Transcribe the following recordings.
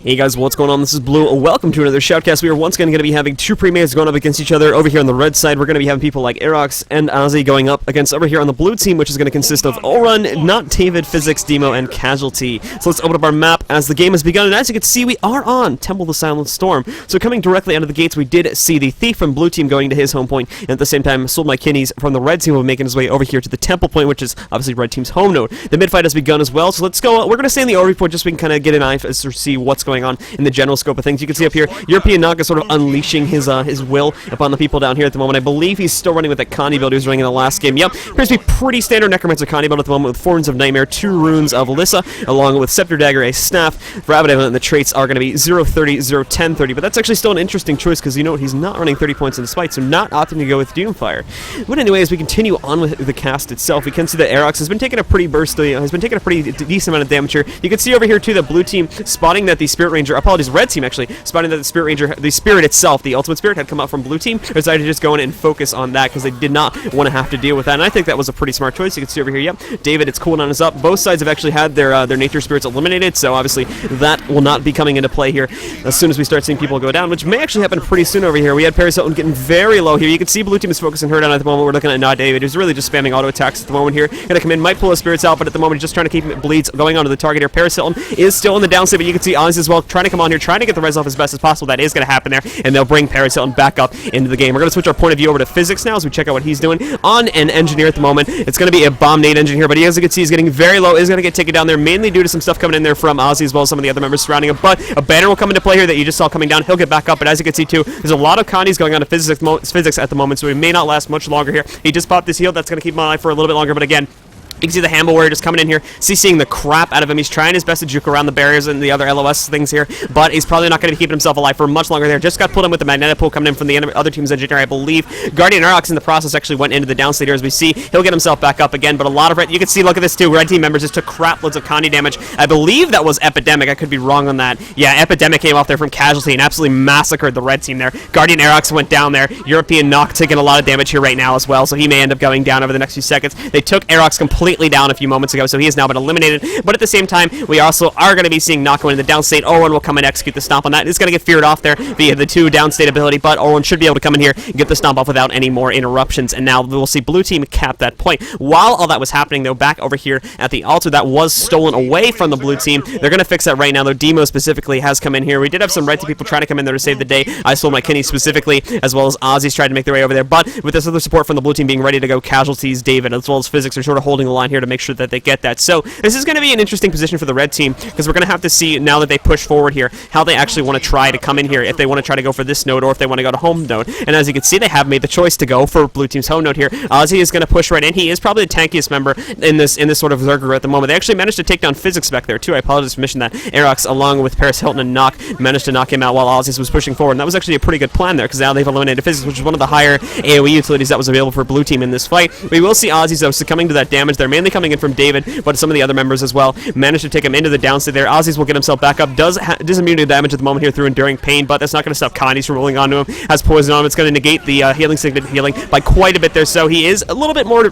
Hey guys, what's going on? This is Blue. Welcome to another Shoutcast. We are once again going to be having two Premades going up against each other. Over here on the red side, we're going to be having people like Aerox and Ozzy going up against over here on the blue team, which is going to consist of Orun, Not David, Physics, Demo, and Casualty. So let's open up our map as the game has begun, and as you can see, we are on Temple of the Silent Storm. So coming directly out of the gates, we did see the Thief from blue team going to his home point, and at the same time, Sold My Kidneys from the red team will be making his way over here to the Temple point, which is obviously red team's home node. The mid fight has begun as well, so let's go. We're going to stay in the overview point just so we can kind of get an eye to see what's going on in the general scope of things. You can see up here, European Nog is sort of unleashing his will upon the people down here at the moment. I believe he's still running with that Connie build he was running in the last game. Yep, appears to be pretty standard Necromancer Connie build at the moment with 4 Runes of Nightmare, 2 Runes of Alyssa, along with Scepter Dagger, a Staff. Rabbit Element, and the traits are going to be 0-30, 0-10, 30, but that's actually still an interesting choice because you know what, he's not running 30 points in the spite, so not opting to go with Doomfire. But anyway, as we continue on with the cast itself, we can see that Aerox has been taking a pretty decent amount of damage here. You can see over here too that blue team spotting that the Spirit Ranger, apologies, red team actually, spotting that the Spirit Ranger, the Spirit itself, the Ultimate Spirit had come out from blue team, decided to just go in and focus on that because they did not want to have to deal with that, and I think that was a pretty smart choice. You can see over here, yep, David, its cooldown is up. Both sides have actually had their Nature Spirits eliminated, so obviously that will not be coming into play here as soon as we start seeing people go down, which may actually happen pretty soon over here. We had Paris Hilton getting very low here. You can see blue team is focusing her down at the moment. We're looking at Not David, who's really just spamming auto attacks at the moment here. Gonna come in, might pull his spirits out, but at the moment just trying to keep bleeds going onto the target here. Paris Hilton is still in the downside, but you can see Oz as well trying to come on here, trying to get the res off as best as possible. That is going to happen there, and they'll bring Paris Hilton back up into the game. We're going to switch our point of view over to Physics now as we check out what he's doing on an Engineer at the moment. It's going to be a Bomb Nade Engine here, but as you can see, he's getting very low, is going to get taken down there, mainly due to some stuff coming in there from Ozzy as well as some of the other members surrounding him, but a banner will come into play here that you just saw coming down. He'll get back up, but as you can see too, there's a lot of Connies going on to Physics at the moment, so he may not last much longer here. He just popped this heal, that's going to keep him alive for a little bit longer, but again, you can see the Handle Warrior just coming in here, CCing the crap out of him. He's trying his best to juke around the barriers and the other LOS things here, but he's probably not going to be keeping himself alive for much longer there. Just got pulled in with the Magnetic Pull coming in from the other team's Engineer, I believe. Guardian Aerox in the process actually went into the downstate here as we see. He'll get himself back up again, but a lot of red. You can see, look at this too, red team members just took crap loads of Connie damage. I believe that was Epidemic. I could be wrong on that. Yeah, Epidemic came off there from Casualty and absolutely massacred the red team there. Guardian Aerox went down there. European Nog taking a lot of damage here right now as well, so he may end up going down over the next few seconds. They took Aerox completely down a few moments ago, so he has now been eliminated, but at the same time, we also are going to be seeing Nog go into the downstate. Orun will come and execute the stomp on that. It's going to get feared off there via the 2 downstate ability, but Orun should be able to come in here and get the stomp off without any more interruptions, and now we'll see blue team cap that point. While all that was happening, though, back over here at the altar, that was stolen away from the blue team. They're going to fix that right now, though. Demo specifically has come in here. We did have some red team people trying to come in there to save the day. I Sold My Kidney specifically, as well as Ozzy's tried to make their way over there, but with this other support from the blue team being ready to go, Casualties, David, as well as Physics are sort of holding the line here to make sure that they get that. So this is going to be an interesting position for the red team because we're going to have to see, now that they push forward here, how they actually want to try to come in here, if they want to try to go for this node or if they want to go to home node. And as you can see, they have made the choice to go for blue team's home node here. Ozzy is going to push right in. He is probably the tankiest member in this sort of Zerger at the moment. They actually managed to take down Physics back there too. I apologize for missing that. Aerox, along with Paris Hilton and Nog, managed to knock him out while Ozzy was pushing forward. And that was actually a pretty good plan there because now they've eliminated Physics, which is one of the higher AoE utilities that was available for blue team in this fight. We will see Ozzy though succumbing to that damage. They're mainly coming in from David, but some of the other members as well managed to take him into the downside there. Ozzy's will get himself back up. Does immunity damage at the moment here through Enduring Pain, but that's not going to stop Connie's from rolling onto him. Has poison on him. It's going to negate the healing signet healing by quite a bit there, so he is a little bit more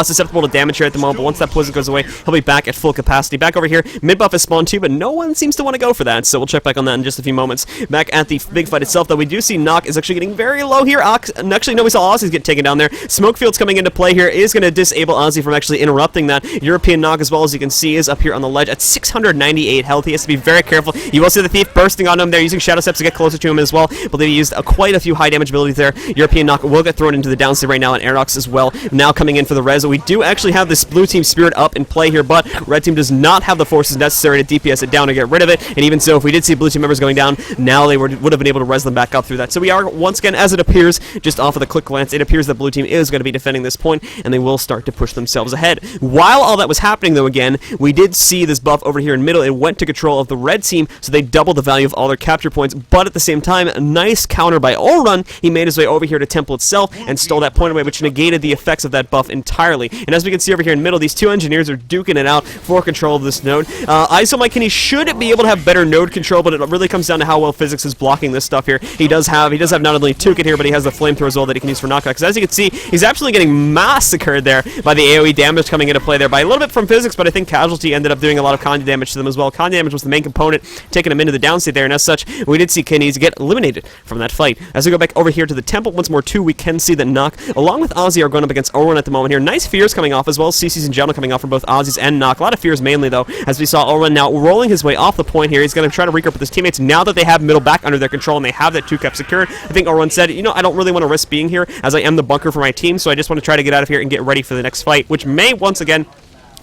susceptible to damage here at the moment, but once that poison goes away, he'll be back at full capacity. Back over here, mid-buff is spawned too, but no one seems to want to go for that, so we'll check back on that in just a few moments. Back at the big fight itself, though, we do see Nog is actually getting very low here. Actually, no, we saw Ozzy's get taken down there. Smoke Field's coming into play here, is going to disable Ozzy from actually interrupting that. European Nog, as well as you can see, is up here on the ledge at 698 health. He has to be very careful. You will see the Thief bursting on him there, using Shadow Steps to get closer to him as well, but they used quite a few high damage abilities there. European Nog will get thrown into the downside right now, and Aerox as well, now coming in for the res. We do actually have this blue team Spirit up in play here, but red team does not have the forces necessary to DPS it down to get rid of it, and even so, if we did see blue team members going down, now they would have been able to res them back up through that. So we are, once again, as it appears, just off of the quick glance, it appears that blue team is going to be defending this point, and they will start to push themselves ahead. While all that was happening, though, again, we did see this buff over here in middle. It went to control of the red team, so they doubled the value of all their capture points, but at the same time, a nice counter by Orun. He made his way over here to Temple itself and stole that point away, which negated the effects of that buff entirely. entirely. And as we can see over here in middle, these two engineers are duking it out for control of this node. ISO Mike Kinney should be able to have better node control, but it really comes down to how well Physics is blocking this stuff here. He does have not only Toolkit here, but he has the flamethrower as well that he can use for knockout. Because as you can see, he's absolutely getting massacred there by the AoE damage coming into play there by a little bit from Physics, but I think Casualty ended up doing a lot of Conde damage to them as well. Conde damage was the main component, taking him into the downstate there, and as such, we did see Kinney get eliminated from that fight. As we go back over here to the Temple once more too, we can see that Nock, along with Ozzy, are going up against Orwan at the moment here. Nice fears coming off as well as CCs in general coming off from both Ozzy's and Nock. A lot of fears mainly though, as we saw Orwan now rolling his way off the point here. He's going to try to regroup with his teammates now that they have middle back under their control and they have that 2-cap secured. I think Orwan said, you know, I don't really want to risk being here as I am the bunker for my team, so I just want to try to get out of here and get ready for the next fight, which may once again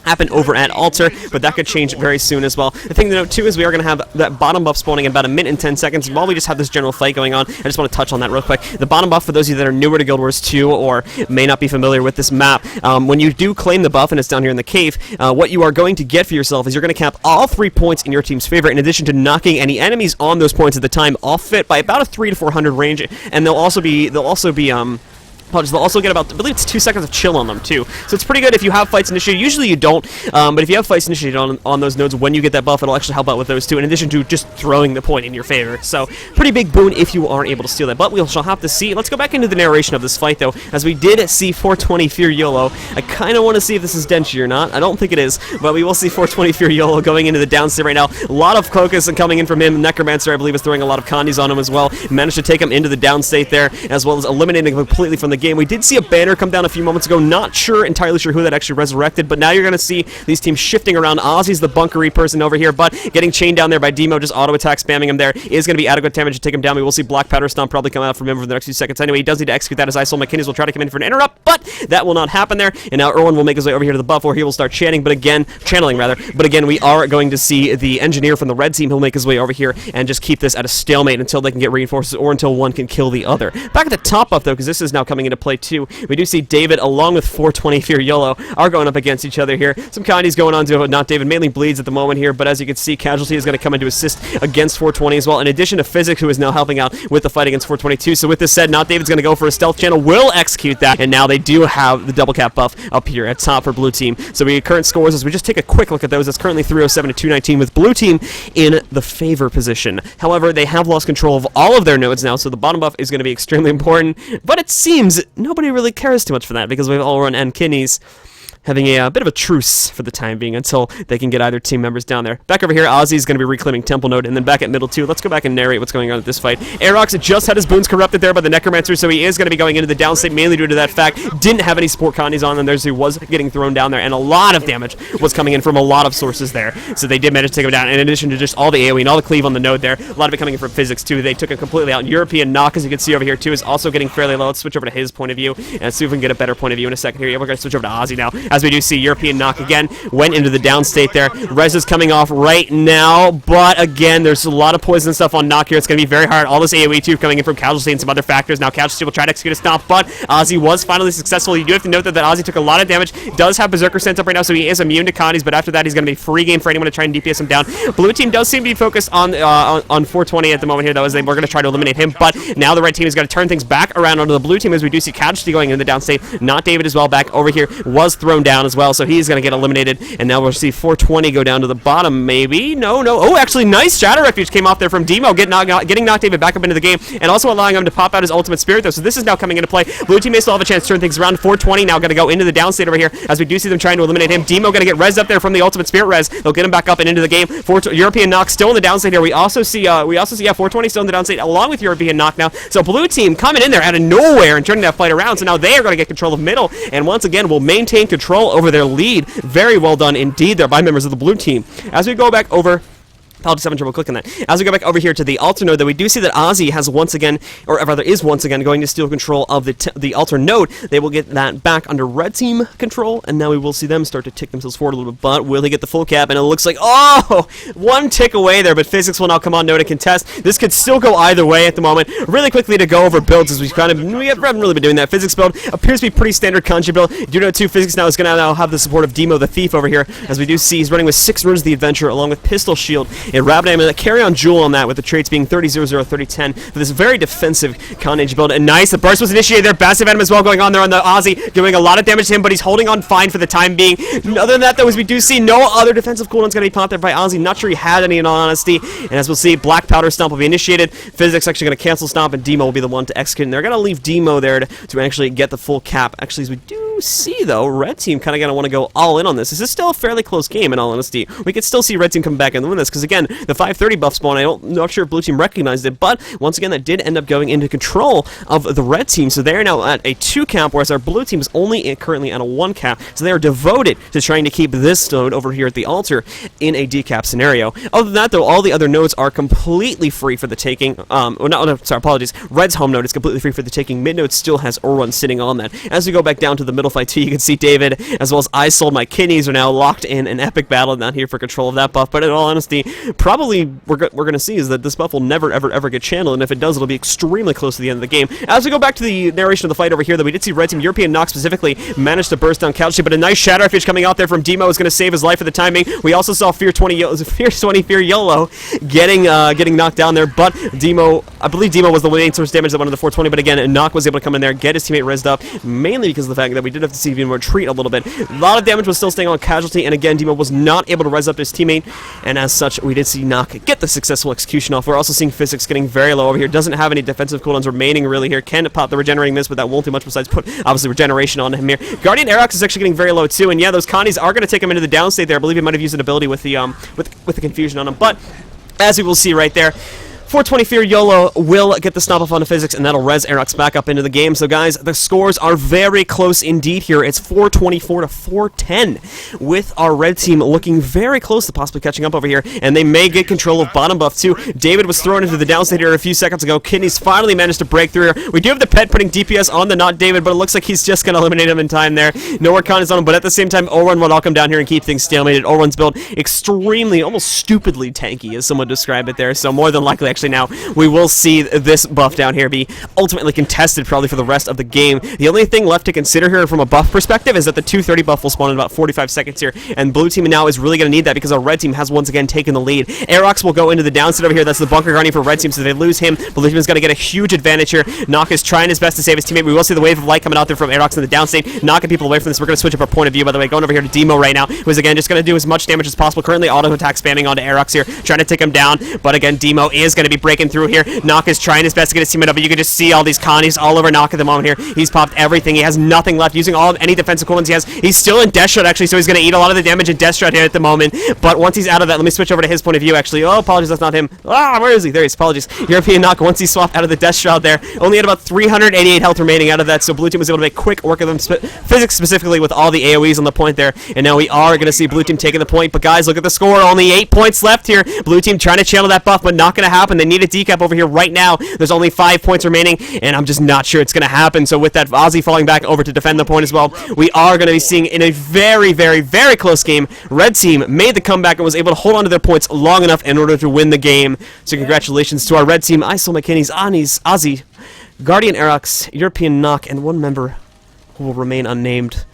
happen over at Altar, but that could change very soon as well. The thing to note too is we are going to have that bottom buff spawning in about a minute and 10 seconds while we just have this general fight going on. I just want to touch on that real quick. The bottom buff, for those of you that are newer to Guild Wars 2 or may not be familiar with this map, when you do claim the buff and it's down here in the cave, what you are going to get for yourself is you're going to cap all 3 points in your team's favor in addition to knocking any enemies on those points at the time off it by about a 300 to 400 range, and they'll also be they'll also get about, I believe it's 2 seconds of chill on them too. So it's pretty good if you have fights initiated. Usually you don't, but if you have fights initiated on those nodes, when you get that buff, it'll actually help out with those too, in addition to just throwing the point in your favor. So pretty big boon if you are able to steal that. But we shall have to see. Let's go back into the narration of this fight though, as we did see 420 Fear YOLO. I kind of want to see if this is Denchi or not. I don't think it is, but we will see 420 Fear YOLO going into the downstate right now. A lot of focus coming in from him. Necromancer, I believe, is throwing a lot of condies on him as well. Managed to take him into the downstate there, as well as eliminating him completely from the game. We did see a banner come down a few moments ago. Not entirely sure who that actually resurrected, but now you're going to see these teams shifting around. Ozzy's the bunkery person over here, but getting chained down there by Demo, just auto attack spamming him there is going to be adequate damage to take him down. We will see Black Powder Stomp probably come out from him for the next few seconds. Anyway, he does need to execute that as ISO McKinney will try to come in for an interrupt, but that will not happen there. And now Erwin will make his way over here to the buff where he will start channeling, but again, we are going to see the engineer from the red team. He'll make his way over here and just keep this at a stalemate until they can get reinforcements or until one can kill the other. Back at the top buff though, because this is now coming into play too, we do see David along with 420 Fear YOLO are going up against each other here. Some Condies going on to not David, mainly bleeds at the moment here, but as you can see, Casualty is going to come in to assist against 420 as well, in addition to Physics, who is now helping out with the fight against 422. So with this said, not David's going to go for a stealth channel, will execute that, and now they do have the double cap buff up here at top for blue team. So we current scores as we just take a quick look at those. That's currently 307 to 219 with blue team in the favor position. However, they have lost control of all of their nodes now, so the bottom buff is going to be extremely important, but it seems nobody really cares too much for that because we've all run and Kinney's having a bit of a truce for the time being until they can get either team members down there. Back over here, Ozzy's going to be reclaiming Temple Node, and then back at middle too. Let's go back and narrate what's going on at this fight. Aerox just had his boons corrupted there by the Necromancer, so he is going to be going into the downstate mainly due to that fact. Didn't have any support condies on them there, so he was getting thrown down there, and a lot of damage was coming in from a lot of sources there. So they did manage to take him down, in addition to just all the AoE and all the cleave on the node there. A lot of it coming in from Physics too. They took him completely out. European Knock, as you can see over here too, is also getting fairly low. Let's switch over to his point of view and see if we can get a better point of view in a second here. Yeah, we're going to switch over to Ozzy now, as we do see European Knock again went into the downstate there. Rez is coming off right now, but again, there's a lot of poison stuff on Knock here. It's going to be very hard. All this AoE too coming in from Casualty and some other factors. Now Casualty will try to execute a stomp, but Ozzy was finally successful. You do have to note that Ozzy took a lot of damage. Does have Berserker Sense up right now, so he is immune to condies, but after that, he's going to be free game for anyone to try and DPS him down. Blue team does seem to be focused on 420 at the moment here, though, as they were going to try to eliminate him, but now the red team is going to turn things back around onto the blue team, as we do see Casualty going into the downstate. Not David as well back over here was thrown down as well, so he's going to get eliminated, and now we'll see 420 go down to the bottom, maybe? No. Oh, actually, nice Shadow Refuge came off there from Demo, getting Knock David back up into the game, and also allowing him to pop out his ultimate spirit, though, so this is now coming into play. Blue team may still have a chance to turn things around. 420 now going to go into the downstate over here, as we do see them trying to eliminate him. Demo going to get rezzed up there from the ultimate spirit res. They'll get him back up and into the game. European Knock still in the downstate here. We also see 420 still in the downstate, along with European Knock now. So blue team coming in there out of nowhere and turning that fight around, so now they are going to get control of middle, and once again will maintain control over their lead. Very well done indeed there by members of the blue team. As we go back over, apologies, having trouble clicking that. As we go back over here to the altar node, though, we do see that Ozzy has once again, or rather is once again, going to steal control of the altar node. They will get that back under red team control, and now we will see them start to tick themselves forward a little bit. But will they get the full cap? And it looks like, oh, one tick away there, but Physics will now come on node to contest. This could still go either way at the moment. Really quickly to go over builds, as we haven't really been doing that. Physics build appears to be pretty standard Kanji build. Do know too, Physics now is going to now have the support of Demo the Thief over here, as we do see he's running with 6 runes of the adventure along with pistol shield a Rapid and a carry on Jewel on that, with the traits being 30-0-0, 30-10 for this very defensive Carnage build. And nice, the burst was initiated there. Passive Venom as well going on there on the Ozzy, doing a lot of damage to him, but he's holding on fine for the time being. Other than that, though, as we do see, no other defensive cooldowns going to be popped there by Ozzy. Not sure he had any, in all honesty. And as we'll see, Black Powder Stomp will be initiated. Physics actually going to cancel Stomp, and Demo will be the one to execute. And they're going to leave Demo there to actually get the full cap. Actually, as we do see, though, Red Team kind of going to want to go all in on this. This is still a fairly close game, in all honesty. We could still see Red Team come back and win this, because again, the 530 buff spawn, I'm not sure if Blue Team recognized it, but once again, that did end up going into control of the Red Team, so they're now at a 2 cap, whereas our Blue Team is only currently at a 1 cap, so they are devoted to trying to keep this node over here at the altar in a decap scenario. Other than that, though, all the other nodes are completely free for the taking. Sorry, apologies. Red's home node is completely free for the taking. Mid node still has Orun sitting on that. As we go back down to the middle fight too, you can see David, as well as I Sold My Kidneys, are now locked in an epic battle down here for control of that buff. But in all honesty, probably we're going to see is that this buff will never, ever get channeled, and if it does, it'll be extremely close to the end of the game. As we go back to the narration of the fight over here, though, we did see Red Team, European Nock specifically, managed to burst down Couch, but a nice Shatter Fish coming out there from Demo is going to save his life for the timing. We also saw Fear 20 Fear YOLO getting knocked down there, but Demo, I believe Demo was the main source damage that went into the 420, but again, Nock was able to come in there, get his teammate rezzed up, mainly because of the fact that we did have to see Demo retreat a little bit. A lot of damage was still staying on Casualty, and again, Demo was not able to res up his teammate, and as such, we did see Nock get the successful execution off. We're also seeing Physics getting very low over here, doesn't have any defensive cooldowns remaining really here, can pop the regenerating miss, but that won't do much besides put, obviously, regeneration on him here. Guardian Aerox is actually getting very low too, and yeah, those Connies are going to take him into the downstate there. I believe he might have used an ability with the with the confusion on him, but as we will see right there, 420 Fear YOLO will get the stomp off on the Physics, and that'll res Aerox back up into the game. So guys, the scores are very close indeed here. It's 424 to 410, with our Red Team looking very close to possibly catching up over here, and they may get control of bottom buff too. David was thrown into the downstate here a few seconds ago. Kidneys finally managed to break through here. We do have the pet putting DPS on the not David, but it looks like he's just going to eliminate him in time there. No more Con is on him, but at the same time, Orun will all come down here and keep things stalemated. Orun's build extremely, almost stupidly tanky, as someone described it there, so more than likely, actually now, we will see this buff down here be ultimately contested probably for the rest of the game. The only thing left to consider here from a buff perspective is that the 230 buff will spawn in about 45 seconds here, and Blue Team now is really going to need that because our Red Team has once again taken the lead. Aerox will go into the downside over here. That's the Bunker Guardian for Red Team, so if they lose him, Blue Team is going to get a huge advantage here. Nock is trying his best to save his teammate. We will see the wave of light coming out there from Aerox in the downstate, knocking people away from this. We're going to switch up our point of view, by the way, going over here to Demo right now, who is again just going to do as much damage as possible. Currently auto attack spamming onto Aerox here, trying to take him down, but again, Demo is going to be breaking through here. Nock is trying his best to get his teammate up, but you can just see all these Connies all over Nock at the moment here. He's popped everything. He has nothing left, using any defensive cooldowns he has. He's still in Death Shroud, actually, so he's going to eat a lot of the damage in Death Shroud here at the moment, but once he's out of that, let me switch over to his point of view, actually. Oh, apologies, that's not him. Where is he? There he is. Apologies. European Nock, once he swapped out of the Death Shroud there, only had about 388 health remaining out of that, so Blue Team was able to make quick work of them, Physics specifically with all the AoEs on the point there, and now we are going to see Blue Team taking the point, but guys, look at the score. Only 8 points left here. Blue Team trying to channel that buff, but not going to happen. They need a decap over here right now. There's only 5 points remaining, and I'm just not sure it's going to happen. So with that, Ozzy falling back over to defend the point as well, we are going to be seeing in a very, very, very close game, Red Team made the comeback and was able to hold on to their points long enough in order to win the game. So congratulations to our Red Team. I Sold My Kidneys, Ozzy, Guardian Aerox, European Nock, and one member who will remain unnamed.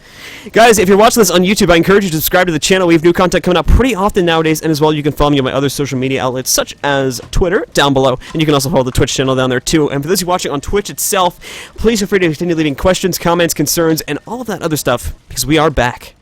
Guys, if you're watching this on YouTube, I encourage you to subscribe to the channel. We have new content coming out pretty often nowadays, and as well, you can follow me on my other social media outlets, such as Twitter, down below, and you can also follow the Twitch channel down there, too. And for those of you watching on Twitch itself, please feel free to continue leaving questions, comments, concerns, and all of that other stuff, because we are back.